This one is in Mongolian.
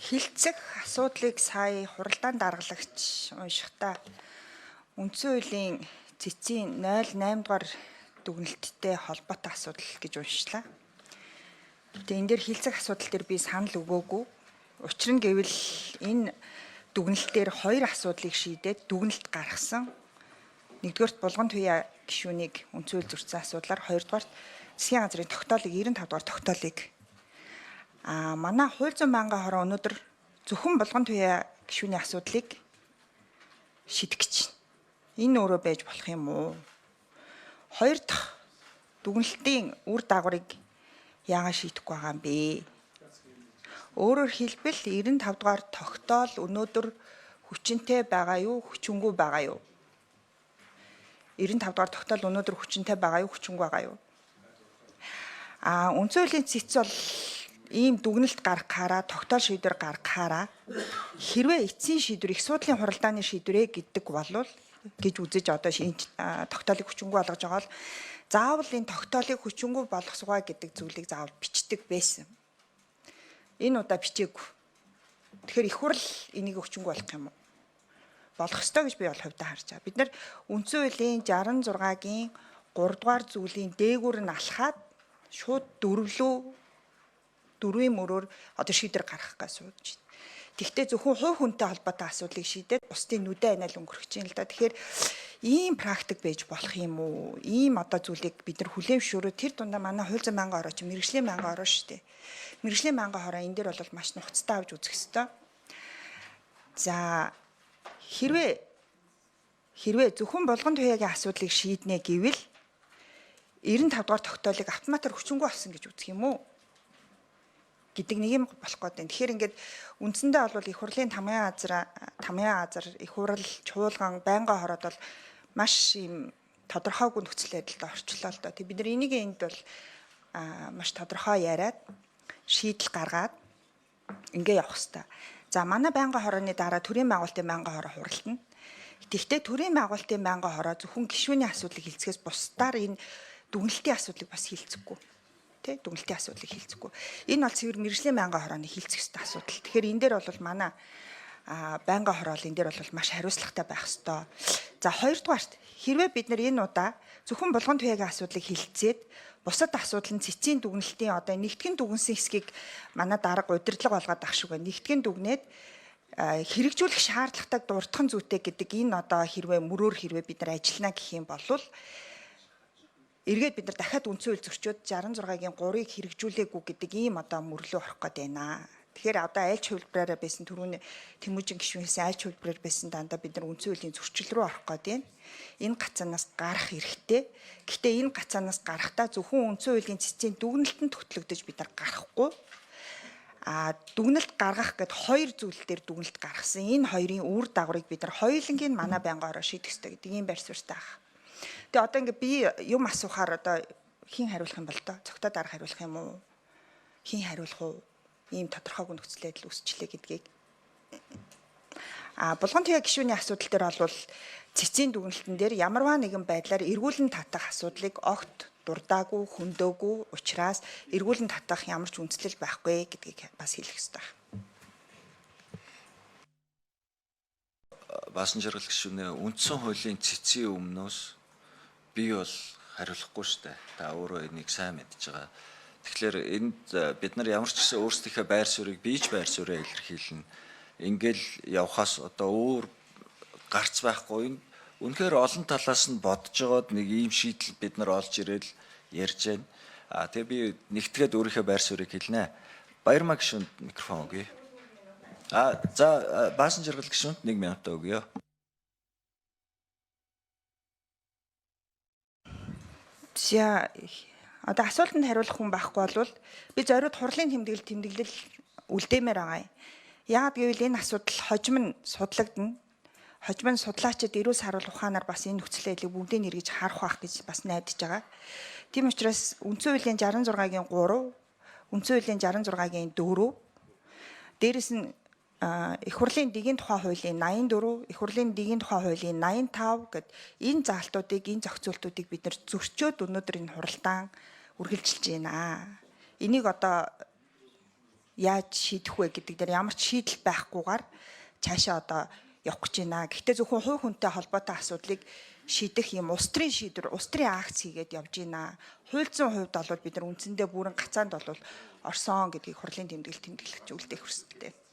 Хилцэх асуудлыг сая хуралдаан даргалагч уншихдаа үндсэн хуулийн цэцгийн 08 дугаар дүгнэлттэй холбоотой асуудал гэж уншлаа. Тэгээ энэ дээр хилцэх асуудал дээр би санал өгөөгүй. Учир нь гэвэл энэ дүгнэлтээр хоёр асуудлыг шийдээд дүгнэлт гаргасан. Нэгдүгээрт булган туяа гишүүнийг үндсэн хууль зөрчсөн асуудлаар, хоёрдугаарт засгийн газрын тогтоолыг 95 дугаар тогтоолыг манай хууль зүйн байнгын хороо өнөөдөр зөвхөн булган туяа гишүүний асуудлыг шийдэх гэж байна. Энэ өөрөө байж болох юм уу? Хоёр дахь дүгнэлтийн үр дагаврыг яагаад шийдэхгүй байгаа юм бэ? Өөрөөр хэлбэл 95 дугаар тогтоол өнөөдөр хүчинтэй байгаа юу, хүчингүй байгаа юу? 95 дугаар тогтоол өнөөдөр хүчинтэй байгаа юу, хүчингүй байгаа юу? Үндсэн хуулийн цэц бол ийм дүгнэлт гаргахаараа, тогтоол шийдвэр гаргахаараа хэрвээ эцсийн шийдвэр их судлалын хуралдааны шийдвэрээ гэдэг болвол гэж үзэж одоо тогтоолыг хүчингүй болгож байгаа бол заавал энэ тогтоолыг хүчингүй болгосгоо гэдэг зүйлийг заавал бичдэг байсан. Энэ удаа бичээгүй. Тэгэхээр их хурл энийг хүчингүй болгох юм уу? Болох ёстой гэж би бол хувьдаа харж байгаа. Бид нар үндсэн хуулийн 66-гийн 3 дугаар зүйлийн дээгүүр нь алхаад шууд дөрвийн мөрөөр одоо шийдвэр гаргах гэж сууж байна. Тэгвэл зөвхөн хувь хүнтэй холбоотой асуудлыг шийдээд бусдын нүдэн айнаал өнгөрөх чинь л да. Тэгэхээр ийм практик байж болох юм уу? Ийм одоо зүйлийг бид нар хүлээмжшөөрөө тэр дундаа манай хууль зүйн байнгын хороо чи мэргэжлийн байнгын хороо шүү дээ. Мэргэжлийн байнгын хороо энэ дээр бол маш нухацтай авч үзэх ёстой. За хэрвээ зөвхөн булган туяагийн асуудлыг шийднэ гэвэл 95 дугаар тогтоолыг автоматар хүчингүй болсон гэж үзэх юм уу? Гэдэг нэг юм болох гээд байна. Тэгэхээр ингээд үндсэндээ бол их хурлын тамгын газар, их хурл, чуулган, байнгын хороод бол маш юм тодорхойгүй нөхцөл байдалд орчлоо л доо. Тэг бид нар энийг энд бол маш тодорхой яриад шийдэл гаргаад ингээ явах хэрэгтэй. За манай байнгын хорооны дараа төрийн байгуулалтын байнгын хороо хуралдана. Тэгэхдээ төрийн байгуулалтын байнгын хороо зөвхөн гишүүний асуудлыг хилцэхээс бусдаар энэ дүгнэлтийн асуудлыг бас хилцэхгүй. Дүгнэлтийн асуудлыг хилцэхгүй. Энэ бол цэвэр мэргэжлийн байнгын хорооны хилцэх ёстой асуудал. Тэгэхээр энэ дээр бол манай байнгын хороо энэ дээр бол маш хариуцлагатай байх ёстой. За хоёрдугаарт хэрвээ бид нар энэ удаа зөвхөн булган туяагийн асуудлыг хилцээд бусад асуудал нь цэцгийн дүгнэлтийн одоо нэгтгэн дүгнсэн хэсгийг манай дарга удирдлага болгоод ах шиг байна. Нэгтгэн дүгнээд хэрэгжүүлэх шаардлагатай дурдхан зүйтэй гэдэг энэ одоо хэрвээ бид нар ажиллана гэх юм бол эргээд бид нар дахиад үндсэн хууль зөрчөөд 66-гийн 3-ыг хэрэгжүүлээгүй гэдэг ийм одоо мөрлөө орох гээд байна. Тэгэхээр одоо айлч хувилбараараа байсан түрүүний Тэмүүжин гишүүнээс айлч хувилбараар байсан дандаа бид нар үндсэн хуулийн зөрчил рүү орох гээд байна. Энэ гацаанаас гарах хэрэгтэй. Гэхдээ энэ гацаанаас гарахдаа зөвхөн үндсэн хуулийн цэцгийн дүгнэлтэнд төтлөгдөж бид нар гарахгүй. Дүгнэлт гаргах гэд хоёр зүйл дээр дүгнэлт гаргасан. Энэ хоёрын үр дагаврыг бид нар хоёулангийн манай байнгын хороо шийдэх ёстой гэдэг ийм байр суурьтай байна. Тэгээ одоо ингээ би юм асуухаар одоо хэн хариулах юм бол доо? Цогтой дарга хариулах юм уу? Хэн хариулах уу? Ийм тодорхойгүй нөхцөл байдал үүсчлээ гэдгийг. Булган туяа гишүүний асуудал дээр бол цэцгийн дүгнэлтэн дээр ямарваа нэгэн байдлаар эргүүлэн татах асуудлыг огт дурдаагүй, хөндөөгүй учраас эргүүлэн татах ямар ч үндслэл байхгүй гэдгийг бас хэлэх ёстой. Баасан жаргал гишүүнээ үндсэн хуулийн цэцгийн өмнөөс би бол хариулахгүй штэ. Та өөрөө энийг сайн мэдж байгаа. Тэгэхээр энд бид нар ямар ч гэсэн өөрсдийнхөө байр суурийг бийж байр суурьаа илэрхийлнэ. Ингээл явхаас одоо өөр гарц байхгүй. Үнэхээр олон талаас нь бодож байгаад нэг ийм шийдэл бид нар олж ирэл ярьж байна. Тэгээ би нэгтгээд өөрийнхөө байр суурийг хэлнэ. Баярмаа гишүүнд микрофон өгье. За баасан жаргал гишүүнд 1 минут өгье. За одоо асуултанд хариулах хүн байхгүй болвол би зориуд хурлын тэмдэглэл үлдээмээр байгаа юм. Яагаад гэвэл энэ асуудал хожим нь судлагдана. Хожим нь судлаачид эрүүл саруул ухаанаар бас энэ нөхцөл байдлыг бүгдийг эргэж харах байх гэж бас найдаж байгаа. Тийм учраас үндсэн хуулийн 66-гийн 3, үндсэн хуулийн 66-гийн 4, дээрэс нь их хурлын дэгийн тухай хуулийн 84, их хурлын дэгийн тухай хуулийн 85 гэд энэ заалтуудыг, энэ зохицуултуудыг бид нар зөрчөөд өнөөдөр энэ хуралдаан үргэлжилж байна. Энийг одоо яаж шийдэх вэ гэдэг дээр ямар ч шийдэл байхгүйгээр цаашаа одоо явах гэж байна. Гэхдээ зөвхөн хувь хүнтэй холбоотой асуудлыг шийдэх юм улс төрийн шийдвэр, улс төрийн акц хийгээд явж байна. Хуульцсан хувьд бол бид нар үндсэндээ бүрэн гацаанд бол орсон гэдгийг хурлын тэмдэглэл тэмдэглэж үлдээх хүсэлтэй.